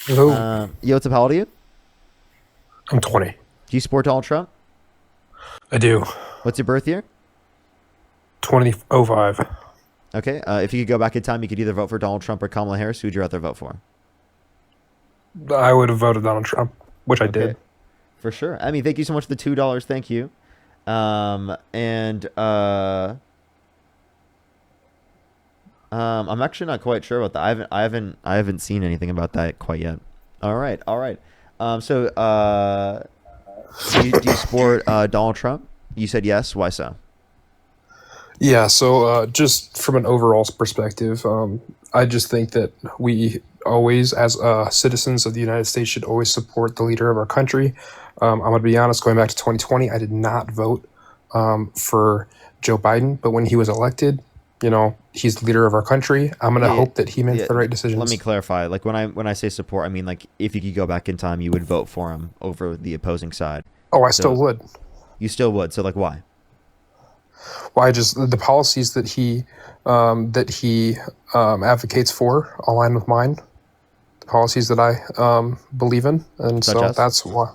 Hello. Yo, what's up? How old are you? I'm 20. Do you support Donald Trump? I do. What's your birth year? 2005. Okay. If you could go back in time, you could either vote for Donald Trump or Kamala Harris. Who'd you rather vote for? I would have voted Donald Trump, which I Okay, did. for sure. I mean, thank you so much for the $2. Thank you. And I'm actually not quite sure about that. I haven't seen anything about that quite yet. All right, all right. So, do you support Donald Trump? You said yes. Why so? Yeah, so just from an overall perspective, I just think that we always, as citizens of the United States, should always support the leader of our country. I'm going to be honest, going back to 2020, I did not vote for Joe Biden, but when he was elected, he's the leader of our country. I'm going to Yeah, yeah, hope that he makes yeah. the right Let me decisions. clarify. Like when I say support, I mean like if you could go back in time, you would vote for him over the opposing side. Oh, I still So would. you still would. So like why? Well, I just the policies that he advocates for align with mine, the policies that I believe in, and Such so as? that's why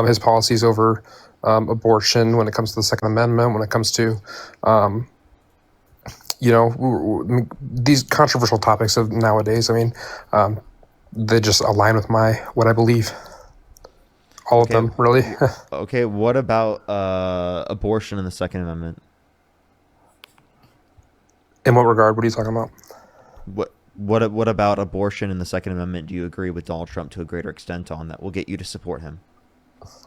his policies over abortion, when it comes to the Second Amendment, when it comes to these controversial topics of nowadays. I mean, um, they just align with my what I believe. All of Okay. them, really. Okay. What about abortion in the Second Amendment? In what regard? What are you talking about? What about abortion in the Second Amendment? Do you agree with Donald Trump to a greater extent on that? Will get you to support him.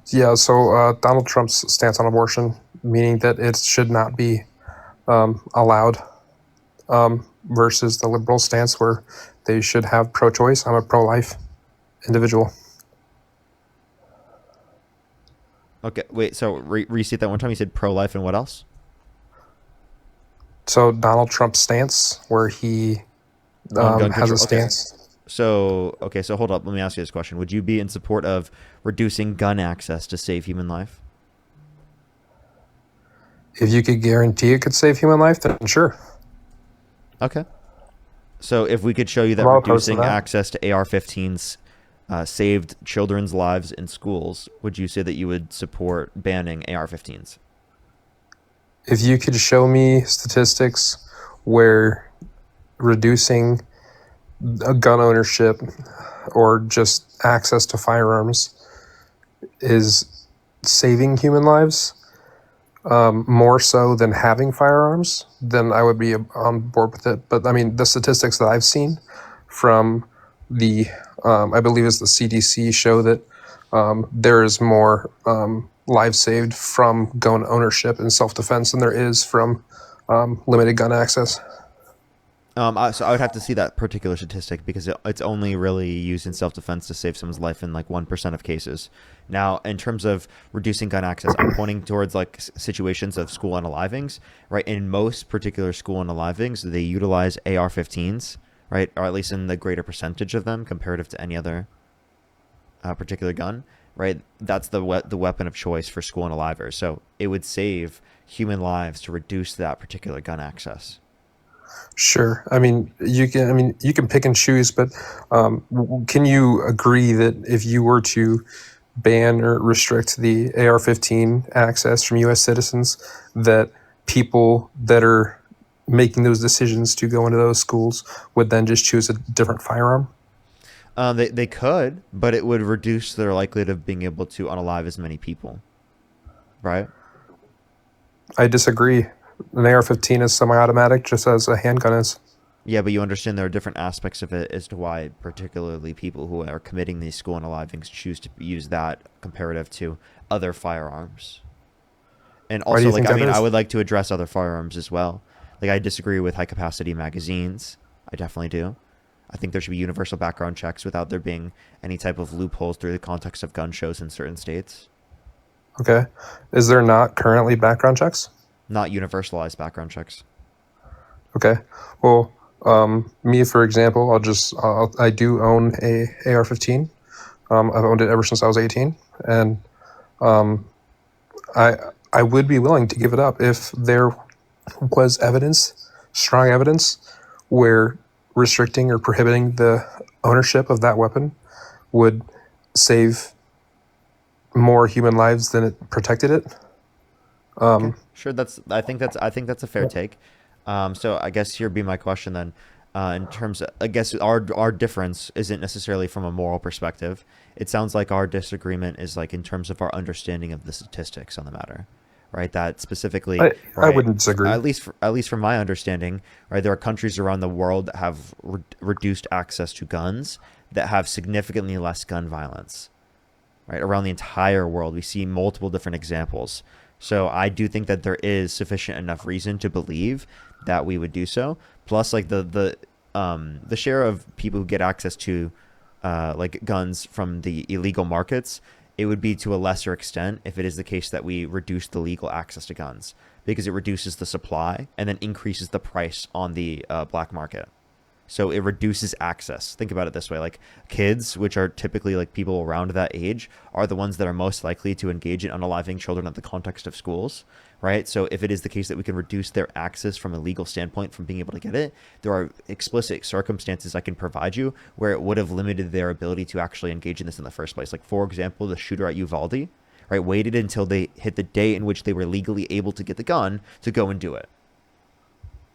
Yeah, so Donald Trump's stance on abortion, meaning that it should not be allowed, versus the liberal stance where they should have pro-choice. I'm a pro-life individual. Okay. Wait. So restate that one time. You said pro-life and what else? So Donald Trump's stance, where he On gun has a control. Okay. stance. So okay. So hold up. Let me ask you this question. Would you be in support of reducing gun access to save human life? If you could guarantee it could save human life, then sure. Okay. So if we could show you I'm that not opposed to reducing that. access to AR-15s saved children's lives in schools, would you say that you would support banning AR-15s? If you could show me statistics where reducing gun ownership or just access to firearms is saving human lives, more so than having firearms, then I would be on board with it. But I mean, the statistics that I've seen from the, I believe it's the CDC, show that there is more lives saved from gun ownership and self defense than there is from limited gun access. So I would have to see that particular statistic because it's only really used in self-defense to save someone's life in like 1% of cases. Now, in terms of reducing gun access, I'm pointing towards like situations of school unalivings, right? In most particular school unalivings, they utilize AR-15s, right? Or at least in the greater percentage of them comparative to any other particular gun, right? That's the weapon of choice for school unalivers. So it would save human lives to reduce that particular gun access. Sure. I mean, you can. I mean, you can pick and choose, but can you agree that if you were to ban or restrict the AR-15 access from U.S. citizens, that people that are making those decisions to go into those schools would then just choose a different firearm? They could, but it would reduce their likelihood of being able to unalive as many people, right? I disagree. An AR-15 is semi-automatic, just as a handgun is. Yeah, but you understand there are different aspects of it as to why, particularly people who are committing these school unalivings, choose to use that comparative to other firearms. And Why do also, you like, think I that mean, I is? would like to address other firearms as well. Like, I disagree with high capacity magazines. I definitely do. I think there should be universal background checks without there being any type of loopholes through the context of gun shows in certain states. Okay. Is there not currently background checks? Not universalized background checks. Okay. Well, me, for example, I do own a AR-15. I've owned it ever since I was 18, and I I would be willing to give it up if there was evidence, strong evidence, where restricting or prohibiting the ownership of that weapon would save more human lives than it protected it. Okay, sure. I think that's a fair take. So I guess here be my question then. In terms of, I guess our difference isn't necessarily from a moral perspective. It sounds like our disagreement is like in terms of our understanding of the statistics on the matter, right? That specifically, I right? wouldn't disagree. At least from my understanding, right? There are countries around the world that have reduced access to guns that have significantly less gun violence, right? Around the entire world, we see multiple different examples. So I do think that there is sufficient enough reason to believe that we would do so. Plus, like the share of people who get access to like guns from the illegal markets, it would be to a lesser extent if it is the case that we reduce the legal access to guns because it reduces the supply and then increases the price on the black market. So it reduces access. Think about it this way. Like kids, which are typically like people around that age, are the ones that are most likely to engage in unaliving children in the context of schools, right? So if it is the case that we can reduce their access from a legal standpoint from being able to get it, there are explicit circumstances I can provide you where it would have limited their ability to actually engage in this in the first place. Like, for example, the shooter at Uvalde, right, waited until they hit the day in which they were legally able to get the gun to go and do it.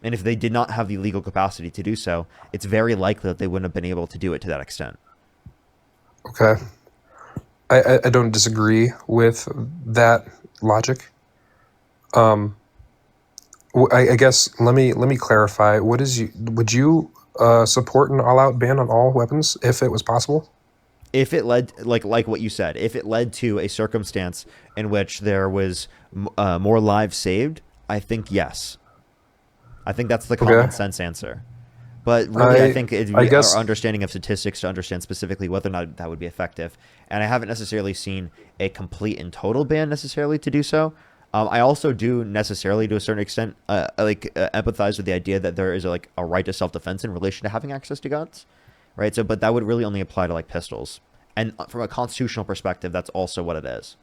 And if they did not have the legal capacity to do so, it's very likely that they wouldn't have been able to do it to that extent. Okay. I don't disagree with that logic. I guess let me clarify. Would you support an all out ban on all weapons if it was possible? If it led, like what you said, if it led to a circumstance in which there was more lives saved, I think yes. I think that's the Okay. common sense answer. But really, I I think it'd I be our guess understanding of statistics to understand specifically whether or not that would be effective. And I haven't necessarily seen a complete and total ban necessarily to do so. I also do necessarily, to a certain extent, empathize with the idea that there is like a right to self-defense in relation to having access to guns, right? So, but that would really only apply to like pistols. And from a constitutional perspective, that's also what it is.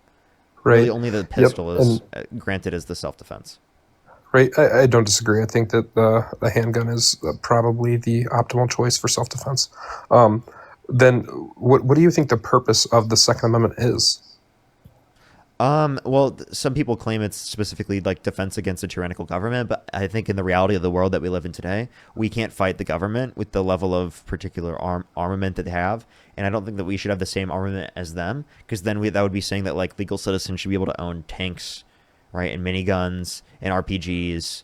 Really, right. only the Yep. pistol is And granted as the self-defense. right. I don't disagree. I think that the handgun is probably the optimal choice for self defense. Um, then what do you think the purpose of the Second Amendment is? Well, some people claim it's specifically like defense against a tyrannical government, but I think in the reality of the world that we live in today, we can't fight the government with the level of particular armament that they have, and I don't think that we should have the same armament as them, because then that would be saying that like legal citizens should be able to own tanks, right, and miniguns and RPGs,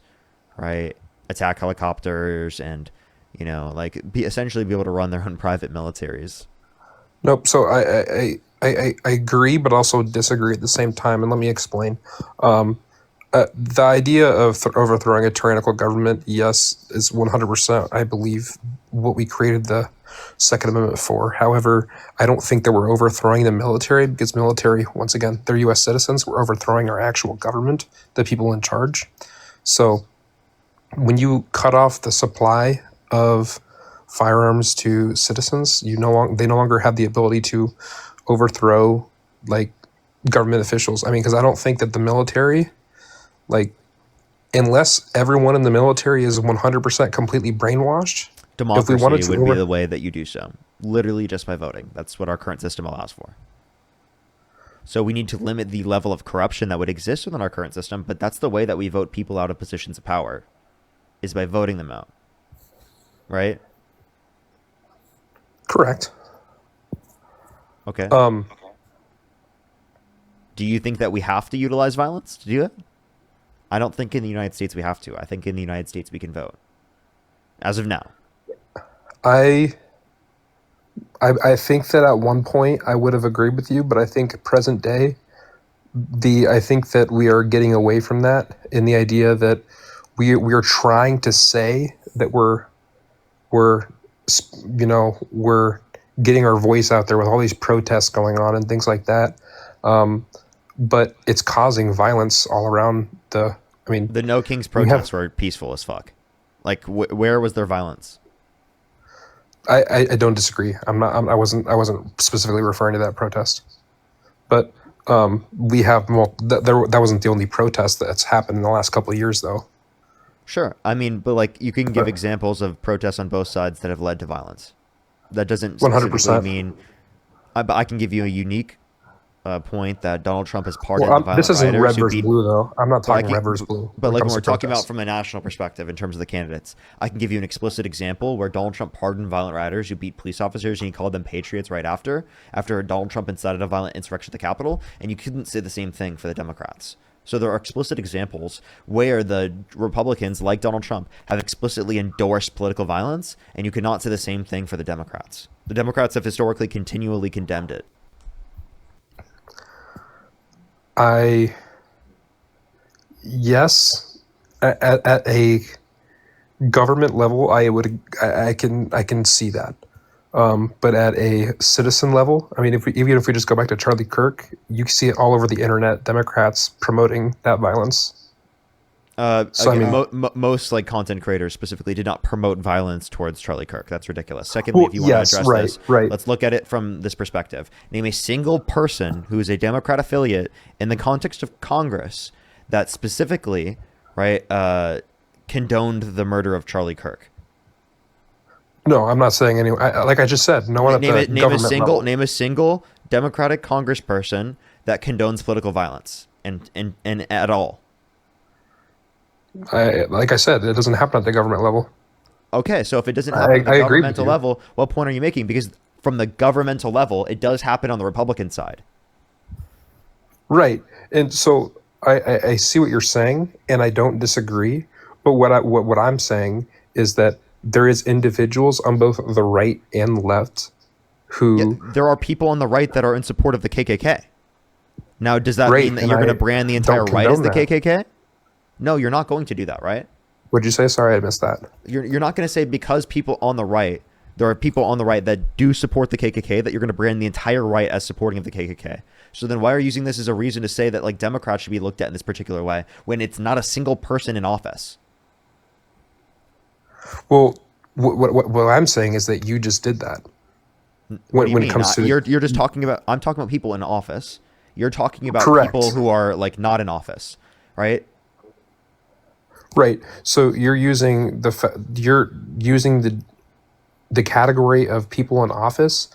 right, attack helicopters, and like essentially be able to run their own private militaries. Nope. So I agree, but also disagree at the same time, and let me explain. The idea of overthrowing a tyrannical government, yes, is 100%, I believe, what we created the Second Amendment for. However, I don't think that we're overthrowing the military because military, once again, they're U.S. citizens. We're overthrowing our actual government, the people in charge. So when you cut off the supply of firearms to citizens, they no longer have the ability to overthrow like government officials. I mean, because I don't think that the military, like, unless everyone in the military is 100% completely brainwashed, if we wanted Democracy to would be the over, way that you do so, literally just by voting. That's what our current system allows for. So we need to limit the level of corruption that would exist within our current system, but that's the way that we vote people out of positions of power, is by voting them out, right? correct. Okay. Um, Do you think that we have to utilize violence to do it? I don't think in the United States we have to. I think in the United States we can vote. As of now. I, I think that at one point I would have agreed with you, but I think present day, I think that we are getting away from that in the idea that we are trying to say that we're we're getting our voice out there with all these protests going on and things like that. Um, but it's causing violence all around the. I mean, The No Kings we have. protests were peaceful as fuck. Like, where was their violence? I don't disagree. I wasn't specifically referring to that protest, but we have that wasn't the only protest that's happened in the last couple of years, though. Sure. I mean, but like, you can give But examples of protests on both sides that have led to violence. That doesn't One hundred specifically percent. mean. But I can give you a unique point that Donald Trump has Well, pardoned this violent isn't rioters red who versus beat. blue though. I'm not But I talking red can, versus blue but when it like when comes we're to talking about protests. from a national perspective in terms of the candidates, I can give you an explicit example where Donald Trump pardoned violent rioters who beat police officers, and he called them patriots right after Donald Trump incited a violent insurrection at the Capitol, and you couldn't say the same thing for the Democrats. So there are explicit examples where the Republicans, like Donald Trump, have explicitly endorsed political violence, and you cannot say the same thing for the Democrats. The Democrats have historically continually condemned it. I yes, at a government level, I can see that. But at a citizen level, I mean, even if we just go back to Charlie Kirk, you see it all over the internet. Democrats promoting that violence. So I Again, mean, most like content creators specifically did not promote violence towards Charlie Kirk. That's ridiculous. Secondly, well, if you want to yes, address right, this, right. let's look at it from this perspective. Name a single person who is a Democrat affiliate in the context of Congress that specifically, right, condoned the murder of Charlie Kirk. No, I'm not saying any. Like I just said, no one at the government level. Name a single Democratic congressperson that condones political violence and at all. Like I said, it doesn't happen at the government level. Okay, so if it doesn't happen at the I agree with governmental you. level, what point are you making? Because from the governmental level, it does happen on the Republican side. Right. And so I see what you're saying, and I don't disagree. But what I'm saying is that there is individuals on both the right and left Yeah, who there are people on the right that are in support of the KKK. Now, does that right, mean that and you're going to I brand the don't entire right as the condone that. KKK? No, you're not going to do that, right? What'd you say? Sorry, I missed that. You're not going to say because people on the right, there are people on the right that do support the KKK that you're going to brand the entire right as supporting of the KKK. So then why are you using this as a reason to say that like Democrats should be looked at in this particular way when it's not a single person in office? Well, what I'm saying is that you just did that What do you when mean? it comes to You're just talking about. I'm talking about people in office. You're talking about correct. people who are like not in office, right? Right. So you're using the category of people in office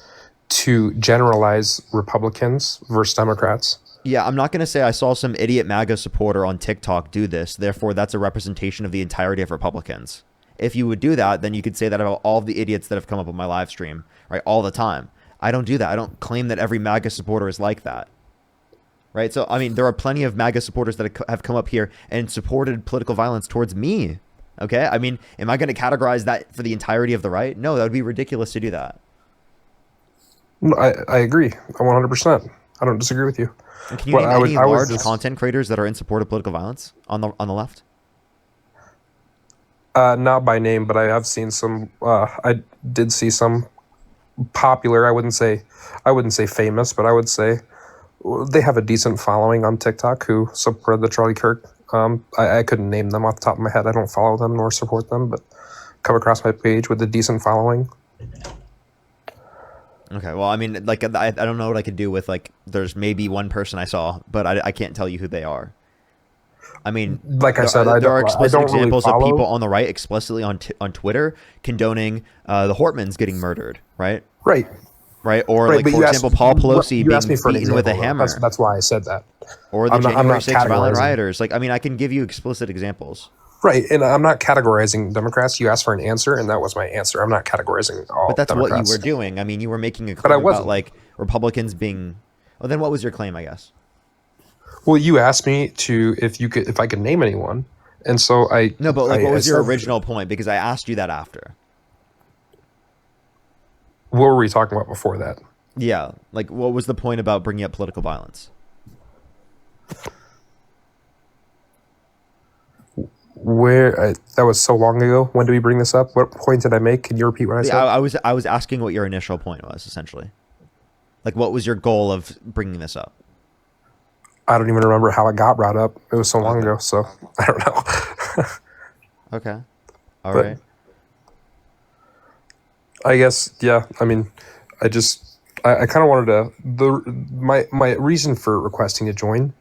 to generalize Republicans versus Democrats. Yeah, I'm not going to say I saw some idiot MAGA supporter on TikTok do this. Therefore, that's a representation of the entirety of Republicans. If you would do that, then you could say that about all of the idiots that have come up on my live stream, right? All the time. I don't do that. I don't claim that every MAGA supporter is like that. Right? So, I mean, there are plenty of MAGA supporters that have come up here and supported political violence towards me. Okay? I mean, am I going to categorize that for the entirety of the right? No, that would be ridiculous to do that. No, I agree 100%. I don't disagree with you. And can you name any I was large just content creators that are in support of political violence on the left? not by name, but I have seen some. I did see some popular. I wouldn't say famous, but I would say they have a decent following on TikTok who supported the Charlie Kirk. I couldn't name them off the top of my head. I don't follow them nor support them, but come across my page with a decent following. Okay, well, I mean, like, I don't know what I could do with, like, there's maybe one person I saw, but I can't tell you who they are. I mean, Like I said, there are I explicit don't really examples of follow. people on the right explicitly on Twitter condoning the Hortmans getting murdered, right? Right. Right? Or, Right, like, but for you example, asked, Paul Pelosi you asked me being for an beaten with a example, though. hammer. That's why I said that. Or the I'm January not 6th violent categorizing. rioters. Like, I mean, I can give you explicit examples. Right, and I'm not categorizing Democrats. You asked for an answer, and that was my answer. I'm not categorizing all But that's Democrats. what you were doing. I mean, you were making a But I claim about, wasn't. like, Republicans being... Well, then what was your claim, I guess? Well, you asked me if I could name anyone, and so No, but, like, what was your said- original point? Because I asked you that after. What were we talking about before that? Yeah, like, what was the point about bringing up political violence? That was so long ago. When did we bring this up? What point did I make? Can you repeat what I said? Yeah, I was asking what your initial point was, essentially. Like, what was your goal of bringing this up? I don't even remember how it got brought up. It was so long ago, so I don't know. Okay. All But- right. I guess, yeah. I mean, I kind of wanted to. My reason for requesting to join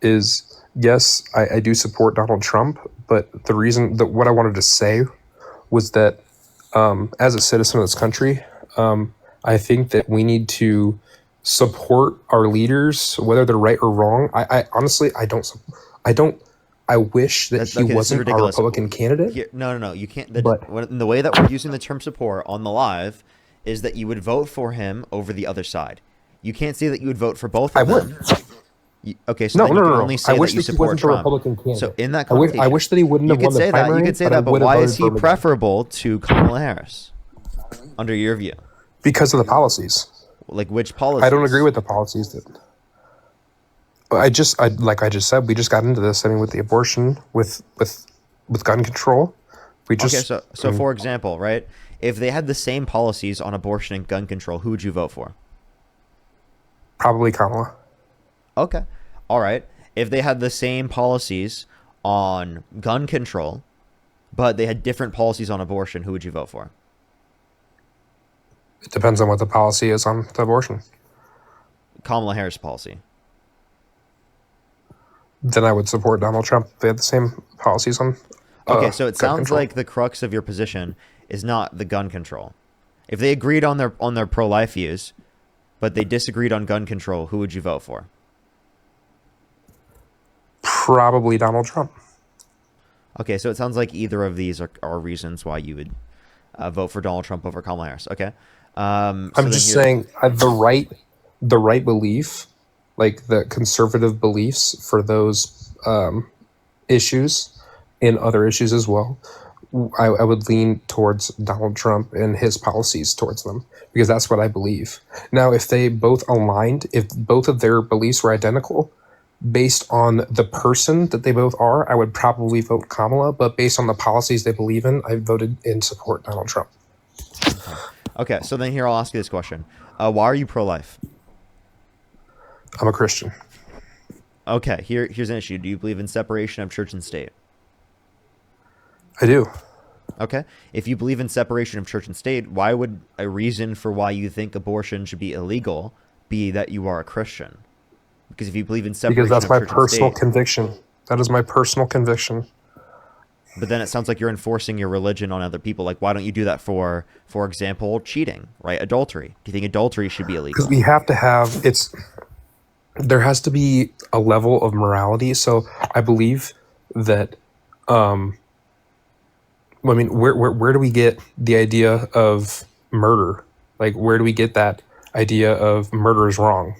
is, yes, I do support Donald Trump, but the reason that what I wanted to say was that as a citizen of this country, I think that we need to support our leaders, whether they're right or wrong. I honestly, I don't, I wish that he Okay, this is wasn't our ridiculous. Republican candidate, Here, no. You can't. but The way that we're using the term support on the live is that you would vote for him over the other side. You can't say that you would vote for both I of would. them. Okay, so No, then no, you no, can no. only I say wish that you that he support wasn't a Trump. Republican So candidate. in that I connotation, wish that he wouldn't you have won could the say that. primary. You could say but I that, but would have why voted is for he him again. preferable to Kamala Harris, under your view? Because of the policies. Like which I don't agree policies? with the policies that. Like I just said, we just got into this. I mean, with the abortion, with gun control, we Okay, just. so for example, right? If they had the same policies on abortion and gun control, who would you vote for? Probably Kamala. Okay. All right. If they had the same policies on gun control, but they had different policies on abortion, who would you vote for? It depends on what the policy is on the abortion. Kamala Harris policy. Then I would support Donald Trump if they had the same policies on Okay, so it gun sounds control. like the crux of your position is not the gun control. If they agreed on their pro-life views, but they disagreed on gun control, who would you vote for? Probably Donald Trump. Okay, so it sounds like either of these are reasons why you would vote for Donald Trump over Kamala Harris. Okay. I'm just saying the right belief, like the conservative beliefs for those issues and other issues as well. I would lean towards Donald Trump and his policies towards them because that's what I believe. Now, if they both aligned, if both of their beliefs were identical, based on the person that they both are, I would probably vote Kamala. But based on the policies they believe in, I voted in support Donald Trump. Okay, so then here I'll ask you this question: why are you pro-life? I'm a Christian. Okay, here's an issue. Do you believe in separation of church and state? I do. Okay. If you believe in separation of church and state, why would a reason for why you think abortion should be illegal be that you are a Christian? Because if you believe in separation Because that's of my church and personal state, conviction. That is my personal conviction. but then it sounds like you're enforcing your religion on other people. Like, why don't you do that for example, cheating, right? Adultery. Do you think adultery should be illegal? Because we have to have there has to be a level of morality. So I believe that I mean, where do we get the idea of murder? Like, where do we get that idea of murder is wrong?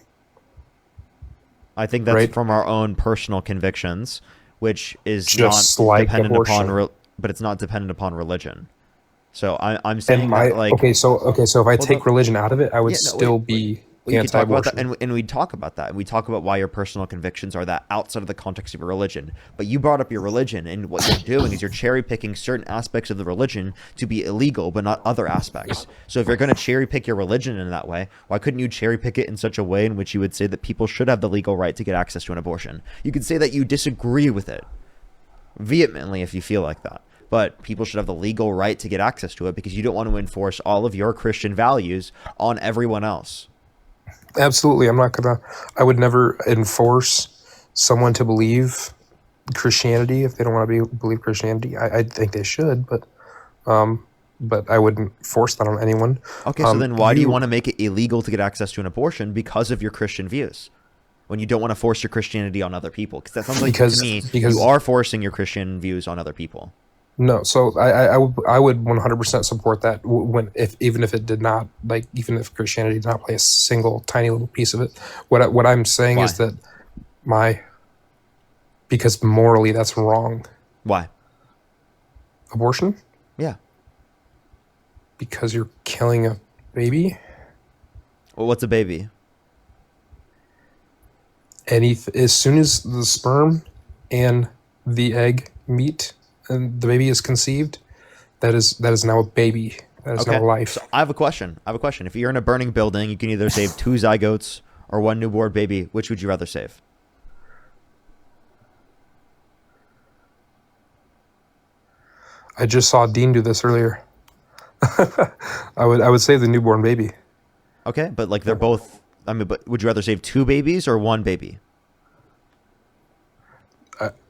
I think that's Right? from our own personal convictions, which is Just not like dependent upon, abortion. but it's not dependent upon religion. So I'm saying And that like, so if I well, take religion out of it, I would yeah, no, wait, still be well, you could talk about that, anti-abortion. and we talk about that, and we talk about why your personal convictions are that outside of the context of your religion. But you brought up your religion, and what you're doing is you're cherry picking certain aspects of the religion to be illegal, but not other aspects. So if you're going to cherry pick your religion in that way, why couldn't you cherry pick it in such a way in which you would say that people should have the legal right to get access to an abortion? You could say that you disagree with it vehemently if you feel like that. But people should have the legal right to get access to it because you don't want to enforce all of your Christian values on everyone else. Absolutely, I would never enforce someone to believe Christianity if they don't want to believe Christianity. I think they should, but I wouldn't force that on anyone. Okay, so then why do you want to make it illegal to get access to an abortion because of your Christian views? When you don't want to force your Christianity on other people? Because that sounds like to me you are forcing your Christian views on other people. No, so I would 100% support that even if it did not, like, even if Christianity did not play a single tiny little piece of it. What I'm saying Why? is that because morally that's wrong. Why? Abortion? Yeah. Because you're killing a baby. Well, what's a baby? As soon as the sperm and the egg meet and the baby is conceived, that is now a baby. That is now a life. So I have a question. If you're in a burning building, you can either save 2 zygotes or 1 newborn baby. Which would you rather save? I just saw Dean do this earlier. I would save the newborn baby. Okay, but like they're both. I mean, but would you rather save 2 babies or 1 baby?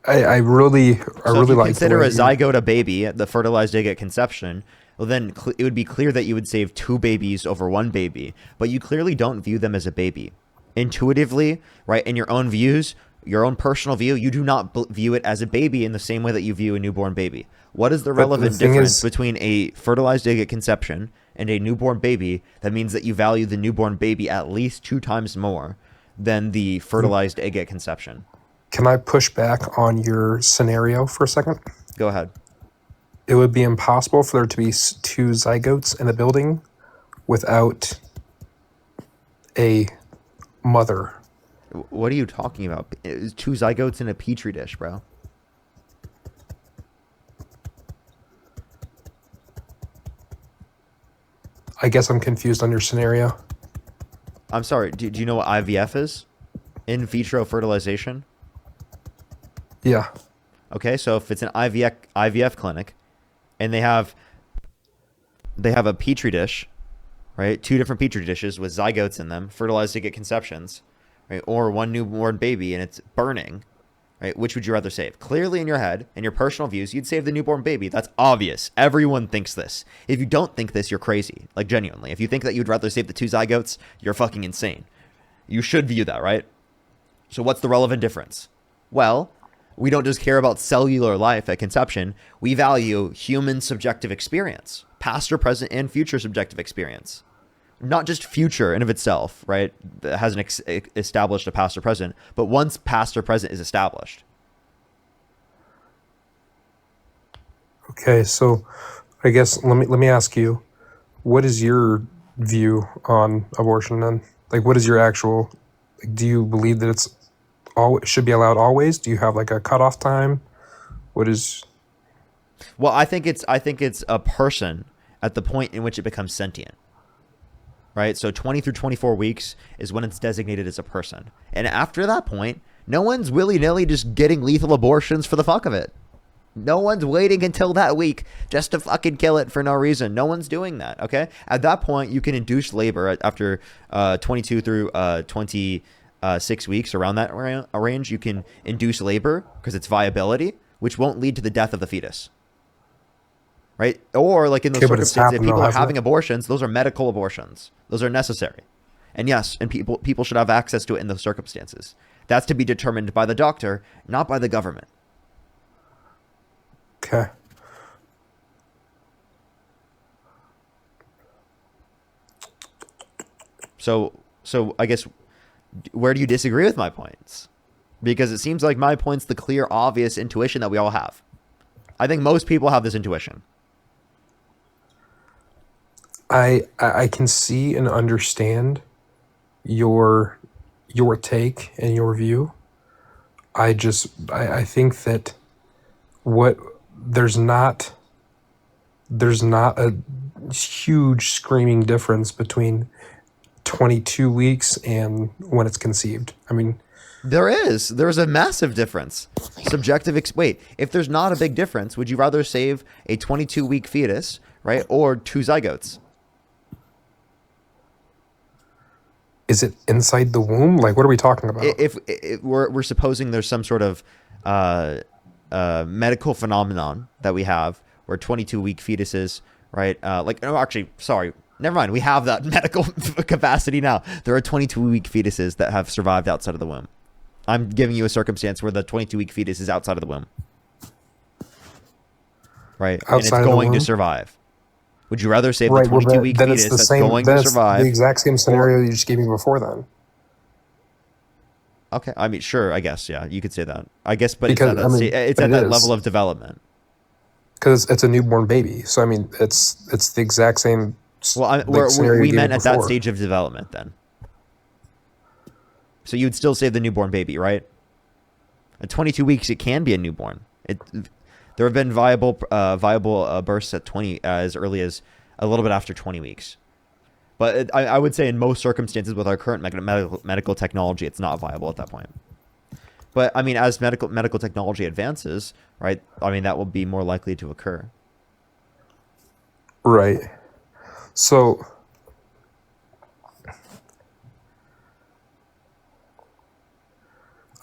I really So if you like consider the way a zygote a baby, the fertilized egg at conception, well, then it would be clear that you would save two babies over one baby, but you clearly don't view them as a baby. Intuitively, right, in your own views, your own personal view, you do not view it as a baby in the same way that you view a newborn baby. What is the But the relevant thing difference is, between a fertilized egg at conception and a newborn baby that means that you value the newborn baby at least 2 times more than the fertilized egg at conception? can I push back on your scenario for a second? Go ahead. It would be impossible for there to be two zygotes in a building without a mother. What are you talking about? It's two zygotes in a petri dish, bro. I guess I'm confused on your scenario. I'm sorry. Do you know what IVF is? In vitro fertilization. Yeah. Okay, so if it's an IVF clinic, and they have a petri dish, right? Two different petri dishes with zygotes in them, fertilized to get conceptions, right? Or one newborn baby and it's burning, right? Which would you rather save? Clearly in your head and your personal views, you'd save the newborn baby. That's obvious. Everyone thinks this. If you don't think this, you're crazy. Like, genuinely. If you think that you'd rather save the two zygotes, you're fucking insane. You should view that, right? So what's the relevant difference? Well, we don't just care about cellular life at conception. We value human subjective experience, past or present and future subjective experience. Not just future in of itself, right? That hasn't established a past or present, but once past or present is established. Okay, so I guess let me ask you, what is your view on abortion then? Like, what is your actual? Like, do you believe that it's should be allowed always? Do you have like a cutoff time? What is? Well, I think it's a person at the point in which it becomes sentient. Right? So 20 through 24 weeks is when it's designated as a person. And after that point, no one's willy-nilly just getting lethal abortions for the fuck of it. No one's waiting until that week just to fucking kill it for no reason. No one's doing that, okay? At that point, you can induce labor after 22 through 26 weeks, around that range. You can induce labor because it's viability, which won't lead to the death of the fetus. Right? Or like in those circumstances, if people are having abortions, those are medical abortions. Those are necessary. And yes, and people should have access to it in those circumstances. That's to be determined by the doctor, not by the government. Okay. So I guess, where do you disagree with my points? Because it seems like my point's the clear, obvious intuition that we all have. I think most people have this intuition. I can see and understand your take and your view. I think that what there's not a huge screaming difference between 22 weeks and when it's conceived. I mean, there's a massive difference. Wait, if there's not a big difference, would you rather save a 22-week fetus, right, or two zygotes? Is it inside the womb? Like, what are we talking about? If we're supposing there's some sort of medical phenomenon that we have where 22-week fetuses, right? Never mind. We have that medical capacity now. There are 22-week fetuses that have survived outside of the womb. I'm giving you a circumstance where the 22-week fetus is outside of the womb, right? And it's going to survive. Would you rather save the 22-week fetus that's going to survive? The exact same scenario you just gave me before then. Okay, I mean, sure, I guess, yeah, you could say that. I guess, but Because, it's at that level of development. Because it's a newborn baby, so I mean, it's the exact same. Well, we meant at that stage of development then. So you'd still save the newborn baby, right? At 22 weeks, it can be a newborn. There have been viable births at 20 as early as a little bit after 20 weeks. But I would say in most circumstances with our current medical technology, it's not viable at that point. But I mean, as medical technology advances, right? I mean, that will be more likely to occur. Right. So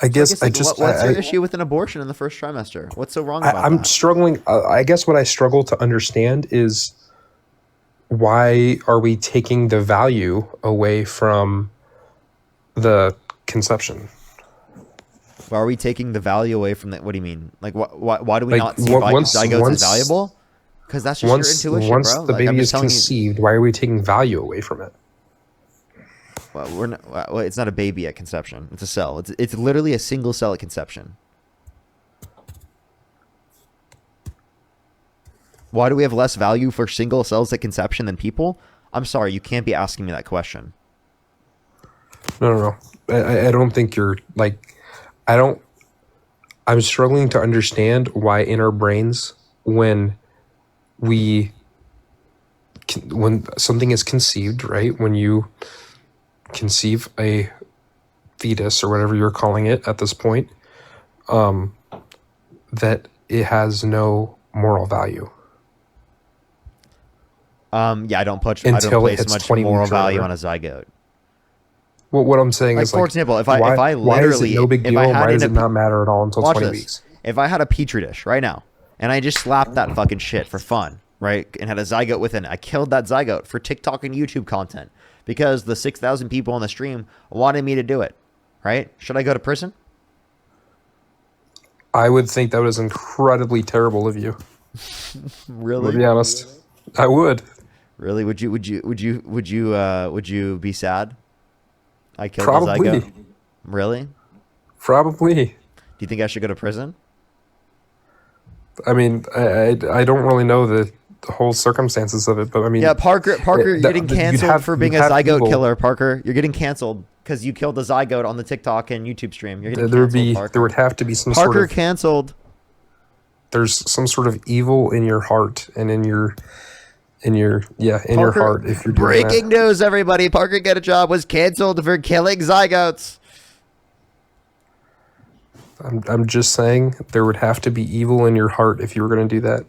I guess what's your issue with an abortion in the first trimester? What's so wrong about that? I'm struggling. I guess what I struggle to understand is why are we taking the value away from the conception? Why are we taking the value away from that? What do you mean? Like, why do we Like not see zygotes as valuable? Because that's just your intuition, once bro. the Like, I'm baby just is telling you. conceived, why are we taking value away from it? Well, it's not a baby at conception. It's a cell. It's literally a single cell at conception. Why do we have less value for single cells at conception than people? I'm sorry, you can't be asking me that question. No. I don't think you're like, I don't, I'm struggling to understand why in our brains, when something is conceived, right? When you conceive a fetus or whatever you're calling it at this point, that it has no moral value. Yeah, I don't place much 20 moral weeks or value whatever. on a zygote. Well, what I'm saying Like, is, for like, example, if why I is it no big if deal? I And had why does in it a not matter at all until watch 20 this. weeks? If I had a petri dish right now and I just slapped that fucking shit for fun, right, and had a zygote within it, I killed that zygote for TikTok and YouTube content because the 6,000 people on the stream wanted me to do it, right? Should I go to prison? I would think that was incredibly terrible of you. To Really? be honest, I would. Really? Would you be sad? I killed a Probably. zygote. Really? Do Probably. you think I should go to prison? I mean, I don't really know the whole circumstances of it, but I mean, Yeah, Parker, you're getting canceled for being a zygote killer. Parker, you're getting canceled because you killed a zygote on the TikTok and YouTube stream. You're getting canceled, Parker. There would have to be some Parker sort of canceled. there's some sort of evil in your heart and in your your heart if you're doing breaking that. news, everybody. Parker Get a Job was canceled for killing zygotes. I'm just saying there would have to be evil in your heart if you were going to do that.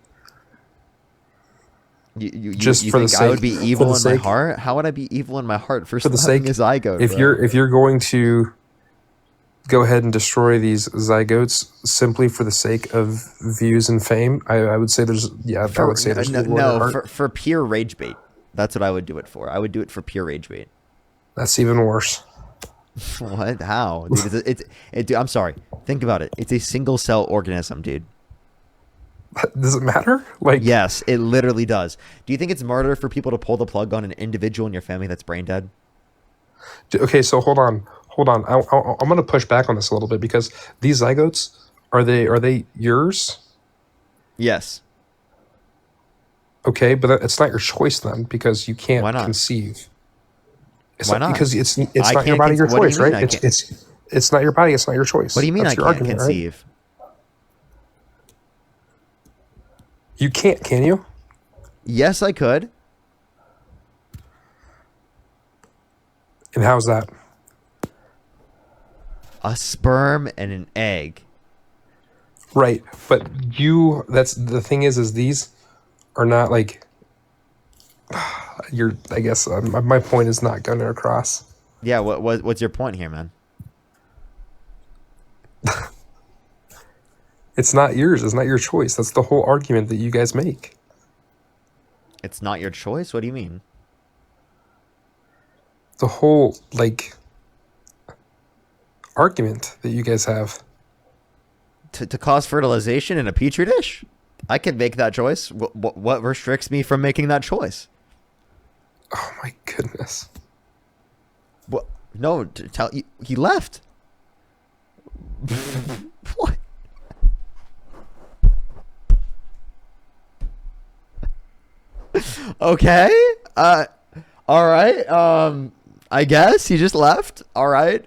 You Just for the think I would sake- be for evil the in my sake- heart? How would I be evil in my heart for For the slapping sake, a zygote? if bro? you're going to go ahead and destroy these zygotes simply for the sake of views and fame, I would say there's I would say there's evil in your heart. for pure rage bait. That's what I would do it for. I would do it for pure rage bait. That's even worse. What? How? Dude, dude, I'm sorry. Think about it. It's a single cell organism, dude. Does it matter? Like, Yes, it literally does. Do you think it's murder for people to pull the plug on an individual in your family that's brain dead? okay, so hold on. I'm going to push back on this a little bit because these zygotes are they yours? Yes. Okay, but it's not your choice then because you can't Why not? conceive. Why not? Because it's I not your can't body, your what do you choice, mean right? I can't? It's not your body, it's not your choice. What do you mean That's I your can't argument, right? conceive? You can't, can you? Yes, I could. And how's that? A sperm and an egg. Right, but that's the thing is these are not like I guess my point is not going across. Yeah, what's your point here, man? It's not yours. It's not your choice. That's the whole argument that you guys make. It's not your choice? What do you mean? The whole argument that you guys have. To cause fertilization in a petri dish? I can make that choice. What restricts me from making that choice? Oh my goodness. What? No, tell you, he left. What? Okay. All right. I guess he just left. All right.